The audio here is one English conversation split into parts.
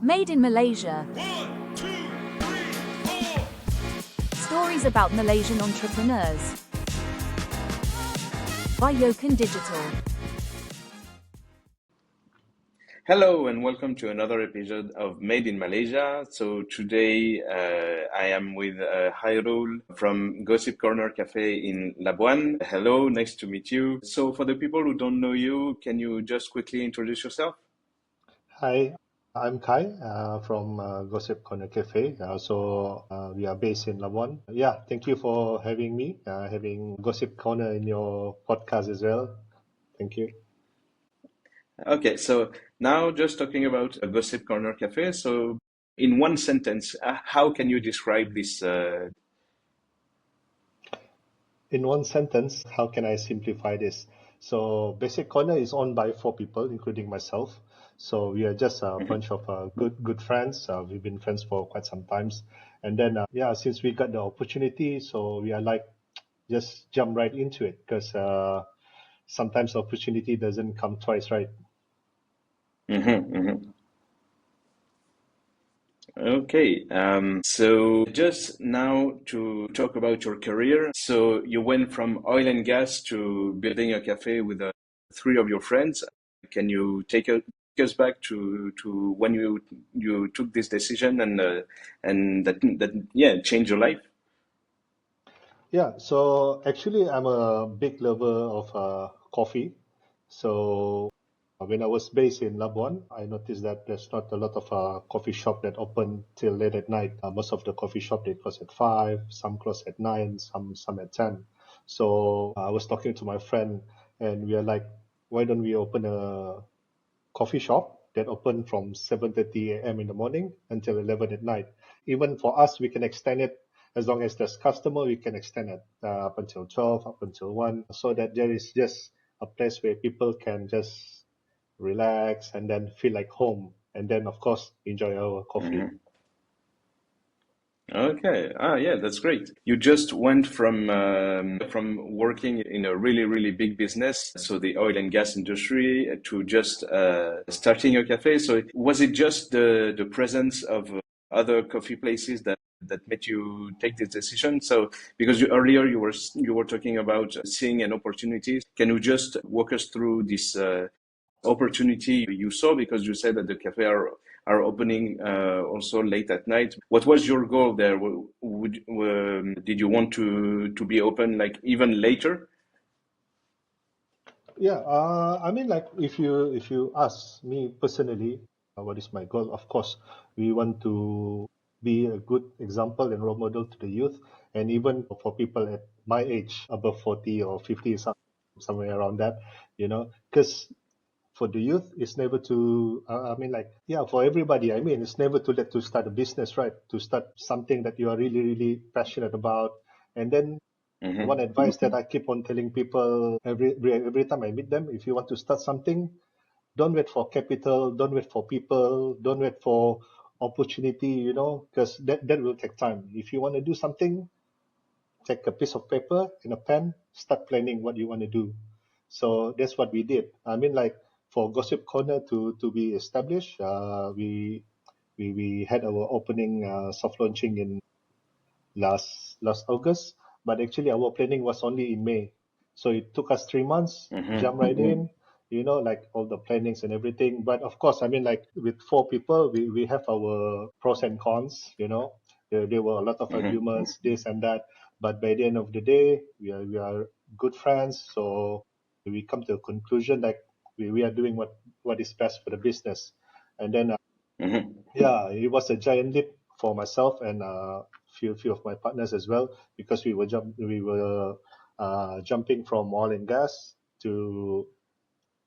Made in Malaysia. One, two, three, four. Stories about Malaysian entrepreneurs. By Yokan Digital. Hello and welcome to another episode of Made in Malaysia. So today I am with Khairul from Gossip Corner Cafe in Labuan. Hello, nice to meet you. So for the people who don't know you, can you just quickly introduce yourself? Hi, I'm Kai from Gossip Corner Cafe. We are based in Labuan. Yeah, thank you for having me, having Gossip Corner in your podcast as well. Thank you. Okay, so now just talking about Gossip Corner Cafe. So in one sentence, how can you describe this? In one sentence, how can I simplify this? So, Basic Corner is owned by four people, including myself. So we are just a bunch of good friends. We've been friends for quite some times, and then since we got the opportunity, so we are like just jump right into it because sometimes opportunity doesn't come twice, right? Mhm, mhm. Okay, so just now to talk about your career. So you went from oil and gas to building a cafe with three of your friends. Can you take us back to when you took this decision and that yeah changed your life? Yeah, so actually, I'm a big lover of coffee. So when I was based in Labuan, I noticed that there's not a lot of coffee shop that open till late at night. Most of the coffee shop they close at 5, some close at 9, some at 10. So I was talking to my friend, and we are like, why don't we open a coffee shop that open from 7:30 a.m. in the morning until 11 at night. Even for us, we can extend it as long as there's customer, we can extend it up until 12, up until 1, so that there is just a place where people can just relax and then feel like home. And then, of course, enjoy our coffee. Mm-hmm. Okay. Yeah, that's great. You just went from working in a really big business, so the oil and gas industry, to just starting a cafe. So was it just the presence of other coffee places that made you take this decision? So because earlier you were talking about seeing an opportunity. Can you just walk us through this opportunity you saw, because you said that the cafe are opening also late at night. What was your goal there? Did you want to be open like even later? Yeah, I mean, like if you ask me personally, what is my goal? Of course, we want to be a good example and role model to the youth, and even for people at my age, above 40 or 50, somewhere around that, because for the youth, it's never to. I mean, like yeah, for everybody, I mean, it's never too late to start a business, right? To start something that you are really passionate about, and then one Mm-hmm. advice that I keep on telling people every time I meet them, if you want to start something, don't wait for capital, don't wait for people, don't wait for opportunity, because that will take time. If you want to do something, take a piece of paper and a pen, start planning what you want to do. So that's what we did. I mean, like for Gossip Corner to be established, we had our opening soft launching in last August, but actually our planning was only in May. So it took us 3 months, jump right in, like all the plannings and everything. But of course, I mean, like with four people, we have our pros and cons. There were a lot of Mm-hmm. arguments, this and that. But by the end of the day, we are good friends. So we come to a conclusion like we are doing what is best for the business. And then Mm-hmm. yeah, it was a giant leap for myself and few of my partners as well because we were jumping from oil and gas to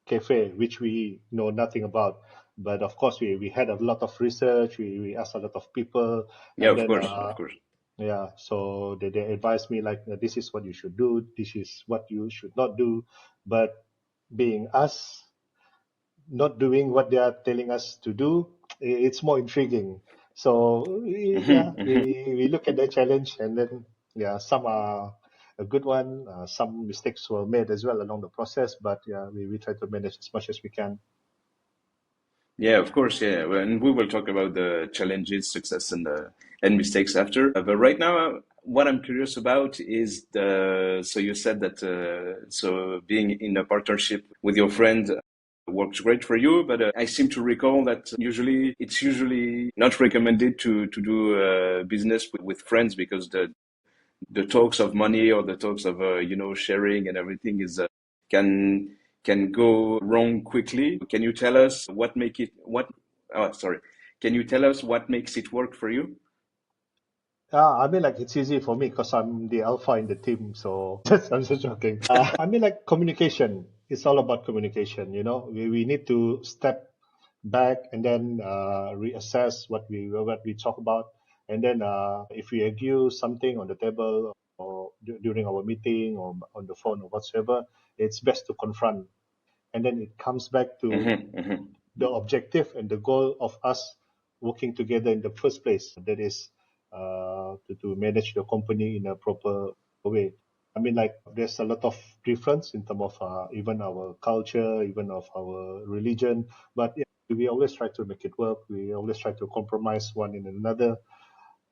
cafe, which we know nothing about. But of course, we had a lot of research. We asked a lot of people, Yeah, and of then course, of course. yeah, so they advised me like this is what you should do, this is what you should not do. But being us, not doing what they are telling us to do, it's more intriguing. So yeah, Mm-hmm. Mm-hmm. we look at the challenge and then yeah, some are a good one. Some mistakes were made as well along the process, but yeah, we try to manage as much as we can. Yeah, of course. Yeah, and we will talk about the challenges, success, and mistakes after. But right now, what I'm curious about is the. So you said that so being in a partnership with your friend works great for you, but I seem to recall that it's usually not recommended to do business with friends because the talks of money or the talks of sharing and everything is can can go wrong quickly. Can you tell us what make it what oh sorry. Can you tell us what makes it work for you? I mean, like it's easy for me because I'm the alpha in the team. So I'm just joking. I mean, like communication. It's all about communication. We need to step back and then reassess what we talk about, and then if we argue something on the table or during our meeting or on the phone or whatsoever, it's best to confront, and then it comes back to Hmm. the objective and the goal of us working together in the first place. That is to manage the company in a proper way. I mean, like there's a lot of difference in terms of even our culture, even of our religion, but yeah, we always try to make it work. We always try to compromise one in another.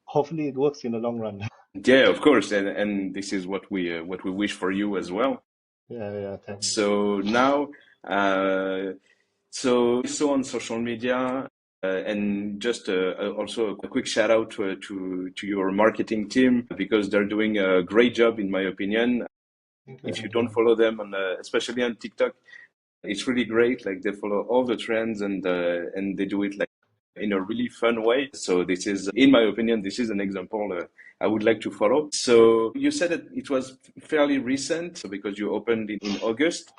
Hopefully, it works in the long run. Yeah, of course, and this is what we wish for you as well. Yeah, yeah, thanks. So now, uh, so I saw on social media, and just also a quick shout out to your marketing team because they're doing a great job in my opinion. Thank you, If you thank don't you. follow them on, especially on TikTok, it's really great. Like they follow all the trends and they do it like in a really fun way. So this is, in my opinion, this is an example I would like to follow. So you said that it was fairly recent, so because you opened in August.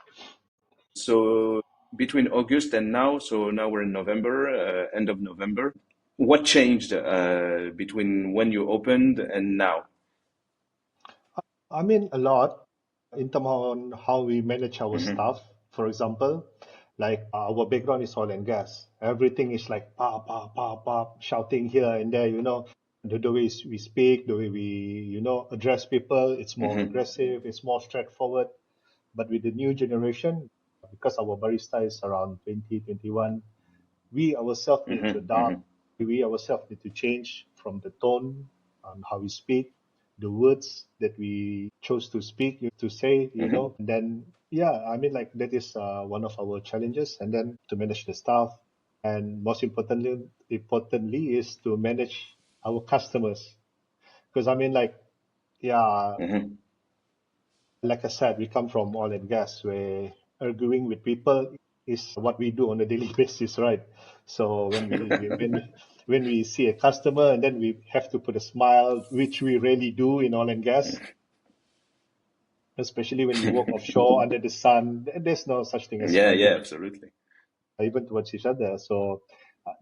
So between August and now, so now we're in November, end of November. What changed between when you opened and now? I mean, a lot in terms on how we manage our Hmm. staff. For example, like our background is oil and gas. Everything is like pa pa pa pa shouting here and there. The way we speak, the way we address people, it's more Hmm. aggressive, it's more straightforward. But with the new generation, because our barista is around 2021, we ourselves need to Hmm. adapt. We ourselves need to change from the tone on how we speak, the words that we chose to speak, to say, Hmm. and then, yeah, I mean, like that is one of our challenges. And then to manage the staff. And most importantly is to manage our customers. Because I mean, like, yeah, Hmm. like I said, we come from oil and gas where arguing with people is what we do on a daily basis, right? So when we see a customer and then we have to put a smile, which we rarely do in oil and gas, especially when we work offshore under the sun, there's no such thing as Yeah, smiling yeah, absolutely. even towards each other. So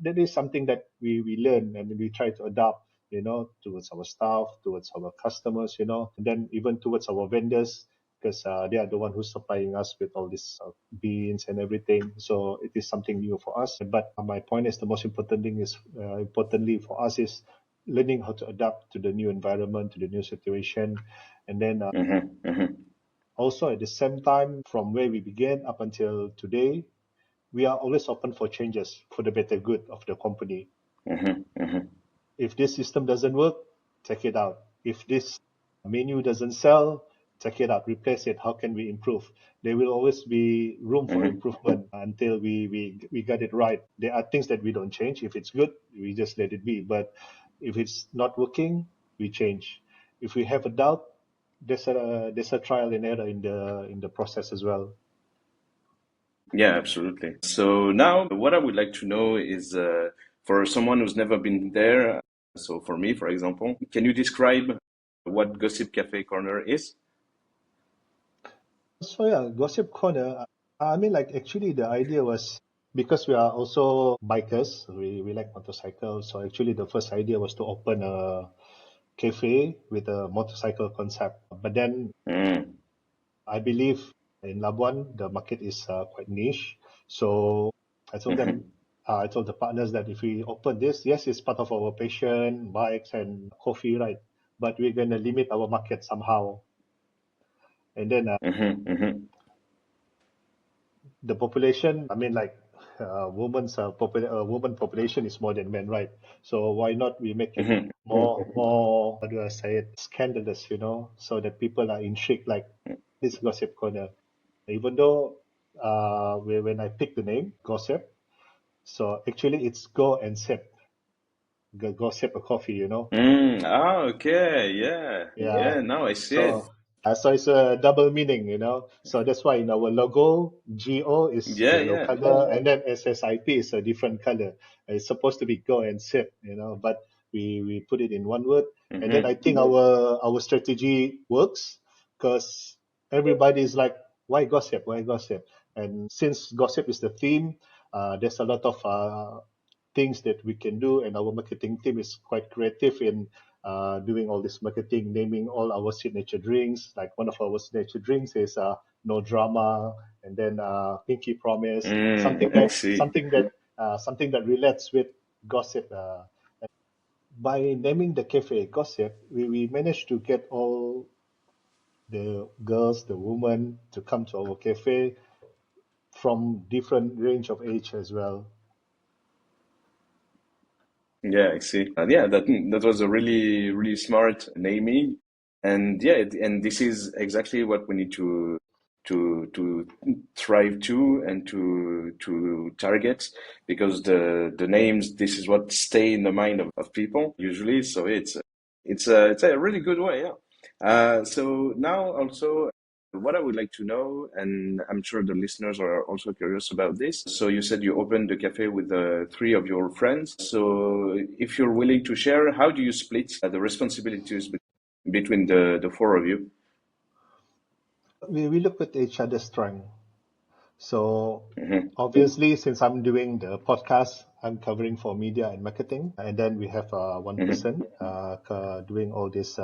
that is something that we learn and we try to adapt, towards our staff, towards our customers, and then even towards our vendors, because they are the one who's supplying us with all these beans and everything. So it is something new for us. But my point is the most important thing is, importantly for us, is learning how to adapt to the new environment, to the new situation, and then Hmm. Hmm. also at the same time, from where we began up until today, we are always open for changes for the better good of the company. Hmm. Hmm. If this system doesn't work, take it out. If this menu doesn't sell, take it out, replace it. How can we improve? There will always be room for Hmm. improvement until we got it right. There are things that we don't change. If it's good, we just let it be. But if it's not working, we change. If we have a doubt, there's a trial and error in the process as well. Yeah, absolutely. So now, what I would like to know is for someone who's never been there, so for me, for example, can you describe what Gossip Cafe Corner is? So yeah, Gossip Corner. I mean, like actually, the idea was because we are also bikers. We like motorcycles. So actually, the first idea was to open a cafe with a motorcycle concept. But then Mm. I believe in Labuan the market is quite niche. So I told them, Hmm. I told the partners that if we open this, yes, it's part of our passion, bikes and coffee, right? But we're gonna limit our market somehow. And then Hmm. Hmm. the population, I mean, like woman population is more than men, right? So why not we make it Hmm. more, how do I say it, scandalous, so that people are intrigued, like this gossip corner. Even though when I pick the name gossip, so actually it's go and sip, go sip a coffee. Okay, yeah, Yeah. yeah. Now I see it. So it's a double meaning. So that's why in our logo, GO is Yeah, yellow yeah. color, and then SSIP is a different color. It's supposed to be go and sip, but we put it in one word, and then I Hmm. think our strategy works because everybody is like, why gossip? Why gossip? And since gossip is the theme, there's a lot of things that we can do, and our marketing team is quite creative in doing all this marketing, naming all our signature drinks. Like one of our signature drinks is no drama, and then pinky promise, something I that see. something that something that relates with gossip. By naming the cafe gossip, we managed to get all the girls, the women, to come to our cafe from different range of age as well. Yeah, I see. Yeah, that was a really really smart naming, and yeah, and this is exactly what we need to thrive to and to target, because the names, this is what stay in the mind of people usually. So it's a really good way. Yeah. So now also, what I would like to know, and I'm sure the listeners are also curious about this. So you said you opened the cafe with three of your friends. So if you're willing to share, how do you split the responsibilities between the four of you? We look at each other's strength. So Hmm. obviously, since I'm doing the podcast, I'm covering for media and marketing, and then we have one Hmm. person doing all this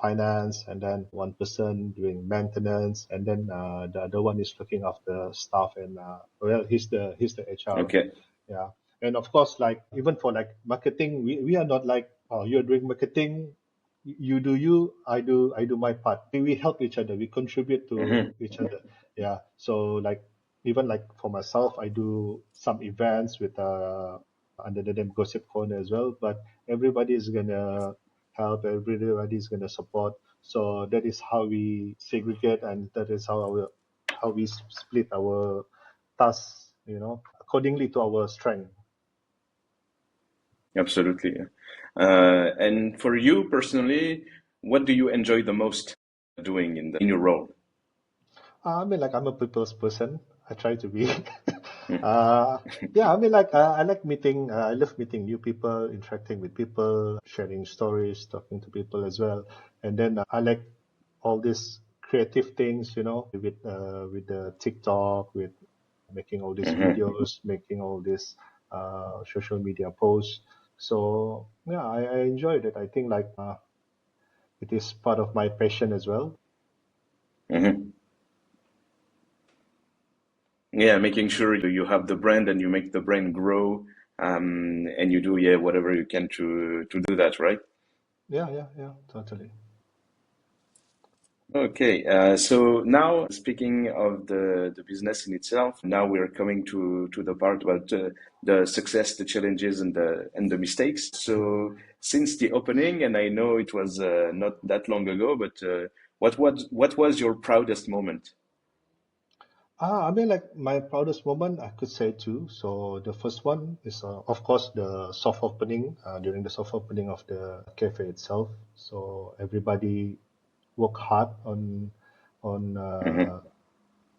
finance, and then one person doing maintenance, and then the other one is looking after staff, and well, he's the HR. Okay. Yeah. And of course, like even for like marketing, we are not like, oh, you're doing marketing, you do you, I do my part. We help each other, we contribute to Hmm. each other. Yeah. So like even like for myself, I do some events with under the name Gossip Corner as well. But everybody is gonna help, everybody is gonna support. So that is how we segregate, and that is how we split our tasks, accordingly to our strength. Absolutely. Yeah. And for you personally, what do you enjoy the most doing in your role? I mean, like I'm a people's person. I try to be. Mm. uh, yeah, I mean, like I like meeting. I love meeting new people, interacting with people, sharing stories, talking to people as well. And then I like all these creative things, with the TikTok, with making all these Hmm. videos, making all these social media posts. So yeah, I enjoyed it. I think like it is part of my passion as well. Hmm. Yeah, making sure you have the brand and you make the brand grow, and you do, yeah, whatever you can to do that, right? Yeah, yeah, yeah, totally. Okay, so now speaking of the business in itself, now we're coming to the part about the success, the challenges, and the mistakes. So since the opening, and I know it was not that long ago, but what was your proudest moment? I mean, like my proudest moment, I could say two. So the first one is, of course, the soft opening, during the soft opening of the cafe itself. So everybody worked hard on Hmm.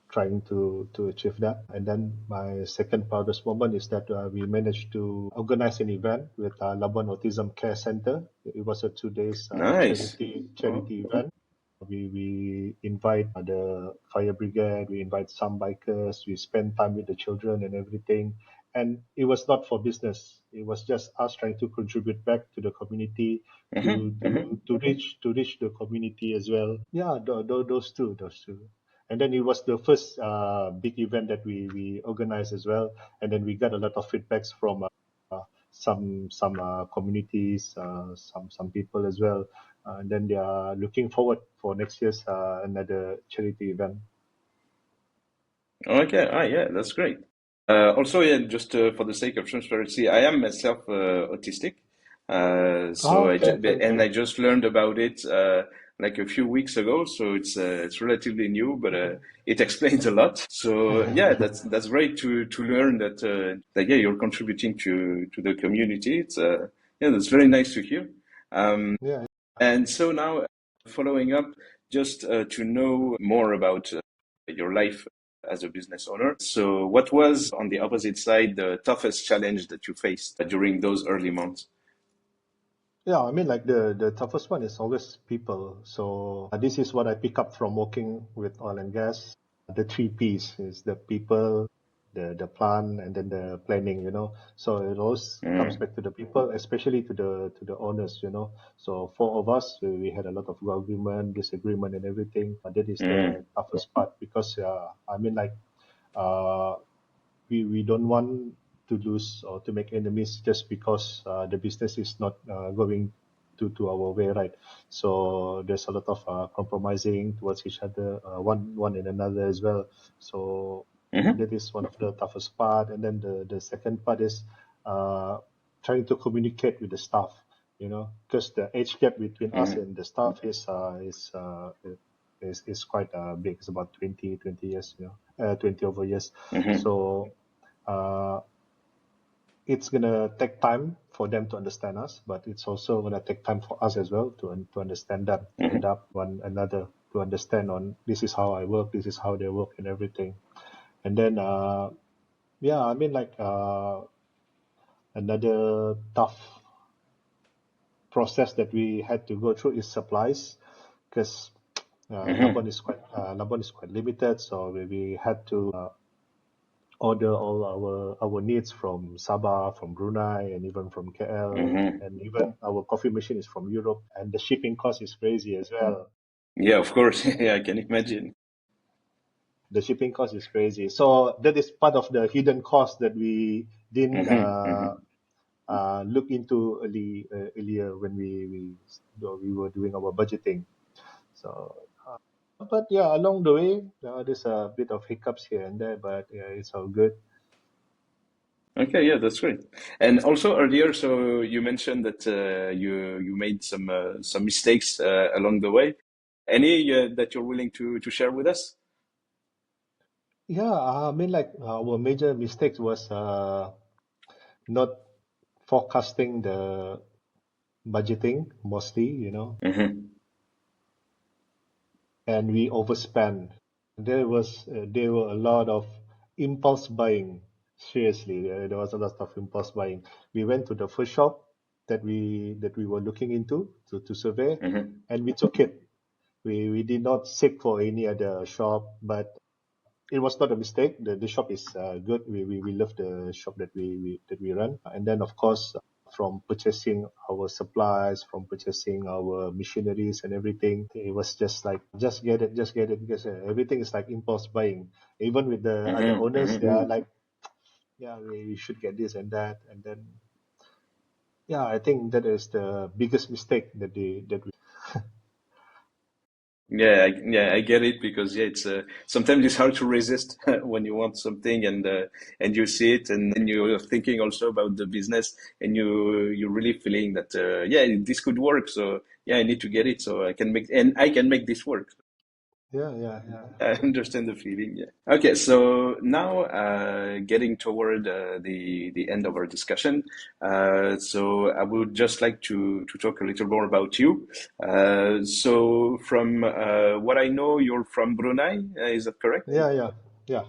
trying to achieve that. And then my second proudest moment is that we managed to organize an event with Labuan Autism Care Center. It was a 2 days Nice. charity event. We invite the fire brigade, we invite some bikers, we spend time with the children and everything. And it was not for business. It was just us trying to contribute back to the community, to Hmm. to reach the community as well. Yeah, those two. And then it was the first big event that we organized as well. And then we got a lot of feedbacks from some communities, some people as well. And then they are looking forward for next year's another charity event. Okay. Ah, yeah, that's great. Also, yeah, just for the sake of transparency, I am myself autistic. Oh, So okay, okay, and okay. I just learned about it like a few weeks ago. So it's relatively new, but it explains a lot. So yeah, that's great to learn that yeah, you're contributing to the community. It's yeah, that's very nice to hear. Yeah. And so now, following up, just to know more about your life as a business owner. So, what was on the opposite side the toughest challenge that you faced during those early months? Yeah, I mean, like the toughest one is always people. So this is what I pick up from working with oil and gas. The three P's is the people, the plan, and then the planning. So it always comes Mm-hmm. back to the people, especially to the owners. So four of us, we had a lot of argument, disagreement, and everything. That is the toughest part because I mean, like uh, we don't want to lose or to make enemies just because the business is not going to our way, right? So there's a lot of compromising towards each other, one and another as well. So Mm-hmm. that is one of the toughest part. And then the second part is uh, trying to communicate with the staff. Because the age gap between us Mm-hmm. and the staff is quite big. It's about 20 years, 20 over years. Mm-hmm. So uh, it's gonna take time for them to understand us, but it's also gonna take time for us as well to understand them, to Mm-hmm. adapt one another, to understand on this is how I work, this is how they work, and everything. And then yeah, I mean, like another tough process that we had to go through is supplies, because Mm-hmm. Labuan is quite limited, so we had to order all our needs from Sabah, from Brunei, and even from KL, Mm-hmm. and even our coffee machine is from Europe, and the shipping cost is crazy as well. Yeah, of course. Yeah, I can imagine. The shipping cost is crazy. So that is part of the hidden cost that we didn't Mm-hmm. Mm-hmm. look into earlier when we were doing our budgeting. So, but yeah, along the way, there's a bit of hiccups here and there, but yeah, it's all good. Okay, yeah, that's great. And also earlier, so you mentioned that you made some mistakes along the way. Any that you're willing to share with us? Yeah, I mean, like our major mistakes was not forecasting the budgeting mostly, Mm-hmm. and we overspent. There were a lot of impulse buying. Seriously, there was a lot of impulse buying. We went to the first shop that we were looking into to survey, Mm-hmm. and we took it. We did not seek for any other shop, but it was not a mistake. The shop is good. We love the shop that we run. And then of course, from purchasing our supplies, from purchasing our machineries and everything, it was just like just get it, because everything is like impulse buying. Even with the other Mm-hmm. owners, they Mm-hmm. are like, yeah, we should get this and that. And then yeah, I think that is the biggest mistake that we. Yeah, I get it because yeah, it's sometimes it's hard to resist when you want something and you see it and then you're thinking also about the business and you're really feeling that yeah, this could work. So yeah, I need to get it so I can make this work. Yeah, yeah, yeah. I understand the feeling, yeah. Okay, so now getting toward the end of our discussion, so I would just like to talk a little more about you. So from what I know, you're from Brunei, is that correct? Yeah, yeah, yeah.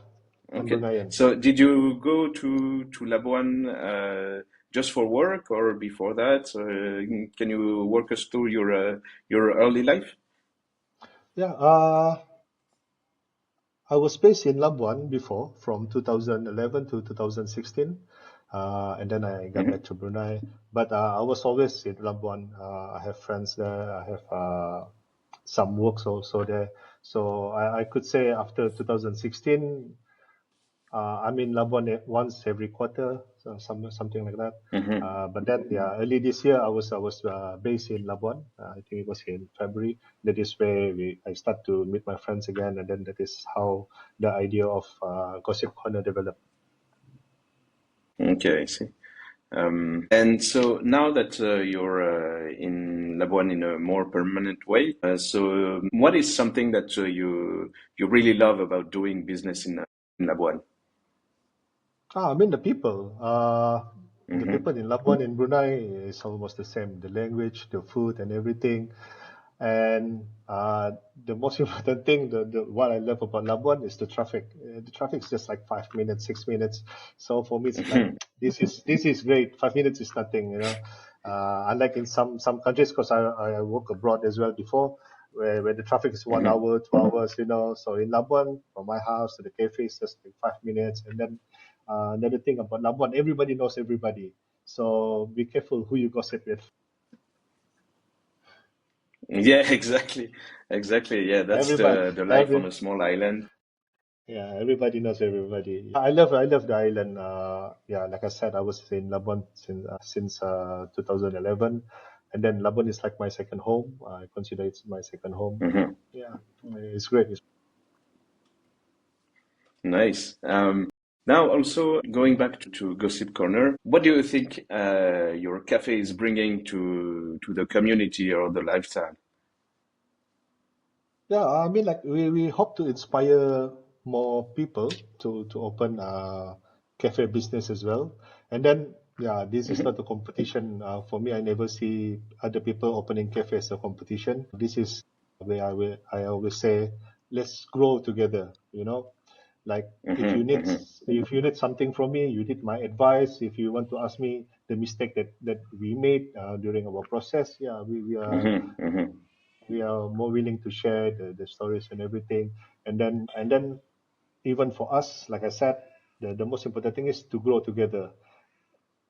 I'm Okay, Bruneian. so did you go to Labuan just for work or before that? Can you walk us through your early life? Yeah, I was based in Labuan before from 2011 to 2016, and then I got back Mm-hmm. to Brunei. But I was always in Labuan. I have friends there. I have some works also there. So I could say after 2016, I'm in Labuan once every quarter, so something like that. Mm-hmm. But then, yeah, early this year I was based in Labuan. I think it was in February. That is where I start to meet my friends again, and then that is how the idea of Gossip Corner developed. Okay, I see. And so now that you're in Labuan in a more permanent way, what is something that you really love about doing business in Labuan? I mean the Mm-hmm. people in Labuan in Brunei is almost the same. The language, the food, and everything. And the most important thing, the what I love about Labuan is the traffic. The traffic is just like 5 minutes, 6 minutes. So for me, it's like this is great. 5 minutes is nothing, you know. Unlike in some countries, because I work abroad as well before, where the traffic is 1 hour, 2 hours, you know. So in Labuan, from my house to the cafe, is just like 5 minutes. And then another thing about Labuan, everybody knows everybody. So be careful who you gossip with. Yeah, exactly. Exactly. Yeah, that's Everybody, the life on every a small island. Yeah, everybody knows everybody. I love the island. Yeah, like I said, I was in Labuan since 2011, and then Labuan is like my second home. I consider it's my second home. Hmm. Yeah, it's great. Nice. Now, also going back to Gossip Corner, what do you think your cafe is bringing to the community or the lifestyle? Yeah, I mean, like we hope to inspire more people to open cafe business as well. And then, yeah, this is Hmm. not a competition. For me, I never see other people opening cafe as a competition. This is where I always say, let's grow together. You know, like Hmm. Hmm. if you need something from me, you need my advice. If you want to ask me the mistake that we made during our process, yeah, Hmm. Hmm. we are more willing to share the stories and everything. And then even for us, like I said, the most important thing is to grow together.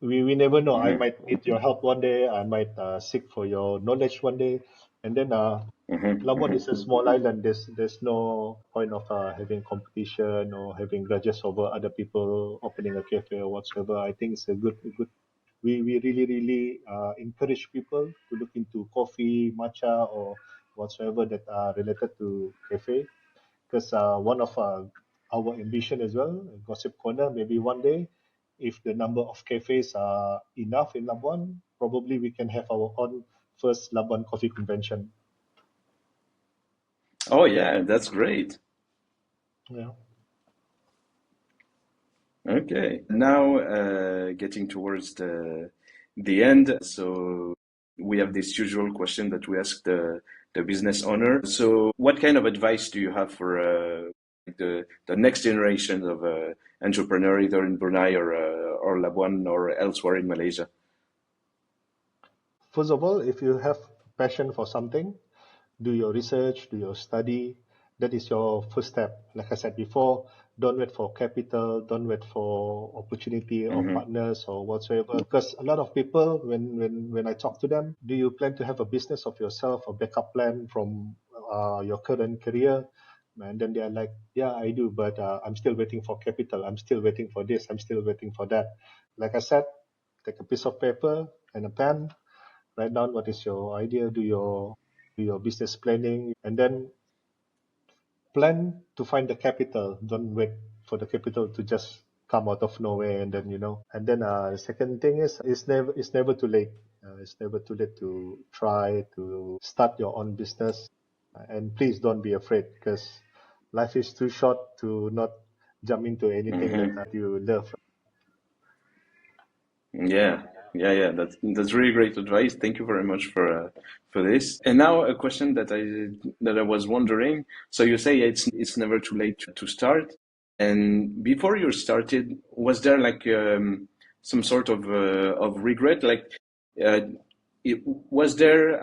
We never know. I Hmm. might need your help one day. I might seek for your knowledge one day. And then Hmm. Labuan is a small island. There's no point of having competition or having grudges over other people opening a cafe or whatsoever. I think it's a good. We really encourage people to look into coffee, matcha, or whatsoever that are related to cafe. Because one of our ambition as well, Gossip Corner, maybe one day, if the number of cafes are enough in Labuan, probably we can have our own first Labuan Coffee Convention. Oh, yeah, that's great. Yeah. Okay. Now, getting towards the end, so we have this usual question that we ask the business owner. So, what kind of advice do you have for the next generation of entrepreneur, either in Brunei or Labuan or elsewhere in Malaysia? First of all, if you have passion for something, do your research, do your study. That is your first step. Like I said before, don't wait for capital, don't wait for opportunity or Hmm. partners or whatsoever. Because a lot of people, when I talk to them, do you plan to have a business of yourself, a backup plan from your current career? And then they are like, yeah, I do, but I'm still waiting for capital. I'm still waiting for this. I'm still waiting for that. Like I said, take a piece of paper and a pen, write down what is your idea, do your business planning, and then plan to find the capital. Don't wait for the capital to just come out of nowhere, and then and then the second thing is it's never too late. It's never too late to try to start your own business, and please don't be afraid because life is too short to not jump into anything that Hmm. you love. Yeah, yeah. That's really great advice. Thank you very much for this. And now a question that I was wondering. So you say it's never too late to start. And before you started, was there like some sort of regret? Like, uh, was there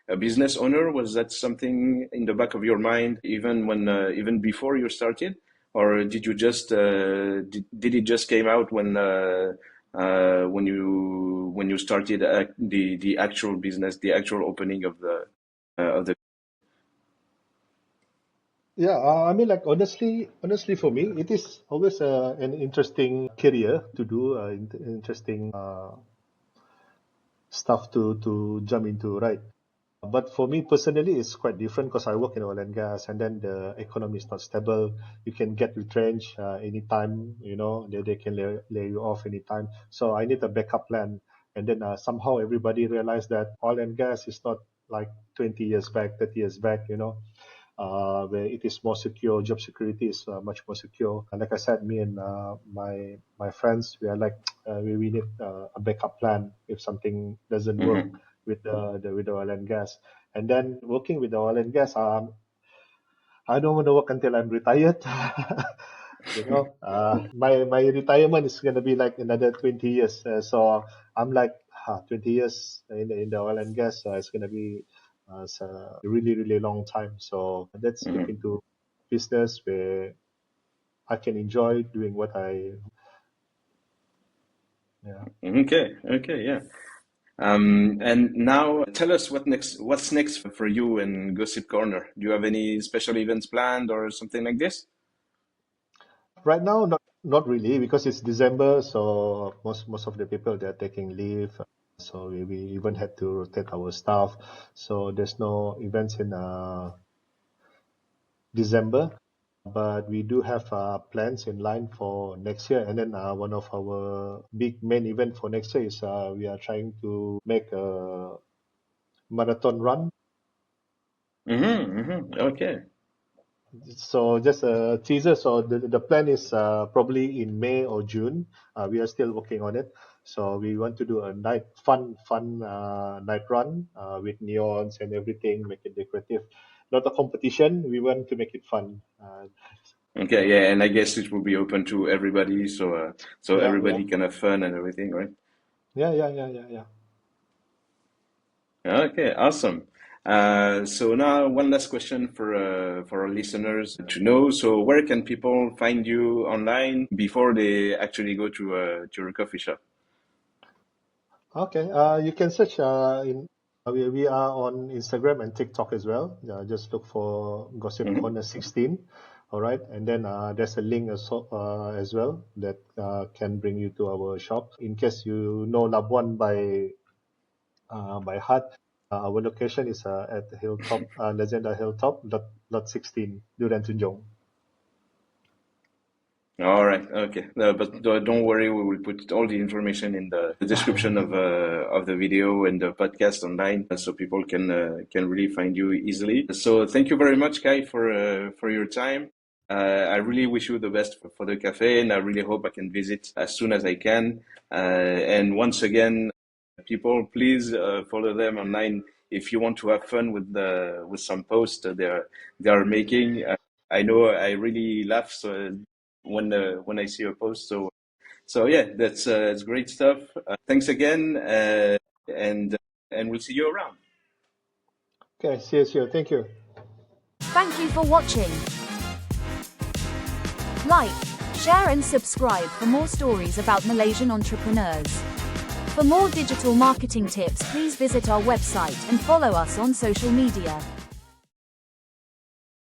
a business owner? Was that something in the back of your mind even before you started, or did you just did it just came out when you started the actual business, the actual opening of the Yeah, I mean, like honestly, for me, it is always an interesting career to do, interesting stuff to jump into, right? But for me personally, it's quite different because I work in oil and gas, and then the economy is not stable. You can get retrenched anytime. They can lay you off anytime. So I need a backup plan. And then somehow everybody realized that oil and gas is not like 20 years back, 30 years back. Where it is more secure. Job security is much more secure. And like I said, me and my friends, we are like we need a backup plan if something doesn't work Hmm. with with the oil and gas. And then working with the oil and gas, I don't want to work until I'm retired. My retirement is gonna be like another 20 years. So I'm like 20 years in the oil and gas. It's gonna be it's a really really long time. So let's look Hmm. into business where I can enjoy doing what I yeah. Okay, okay, yeah. And now tell us what's next for you in Gossip Corner. Do you have any special events planned or something like this? Right now, not really because it's December, so most of the people they're taking leave. So we even had to rotate our staff. So there's no events in December, but we do have plans in line for next year. And then one of our big main event for next year is we are trying to make a marathon run. Mm-hmm, okay. So just a teaser. So the plan is probably in May or June. We are still working on it. So we want to do a fun night run with neons and everything, make it decorative. Not a competition. We want to make it fun. Okay, yeah, and I guess it will be open to everybody, so Yeah, yeah, everybody can have fun and everything, right? yeah. Okay, awesome. So now one last question for our listeners to know. So where can people find you online before they actually go to your coffee shop? Okay. You can search in. We are on Instagram and TikTok as well. Just look for Gossip Hmm. Corner 16. All right, and then there's a link as well that can bring you to our shop. In case you know Labuan by heart, our location is at Hilltop, Legenda Hilltop, lot 16, Duran Tunjong. All right, okay. But don't worry, we will put all the information in the description of the video and the podcast online, so people can really find you easily. So thank you very much, Kai, for your time. I really wish you the best for the cafe, and I really hope I can visit as soon as I can. And once again, people, please follow them online if you want to have fun with some posts they are making. I know I really laugh when I see your post. So yeah, that's great stuff. Thanks again, and we'll see you around. Okay, see you. Thank you. Thank you for watching. Like, share and subscribe for more stories about Malaysian entrepreneurs. For more digital marketing tips, please visit our website and follow us on social media.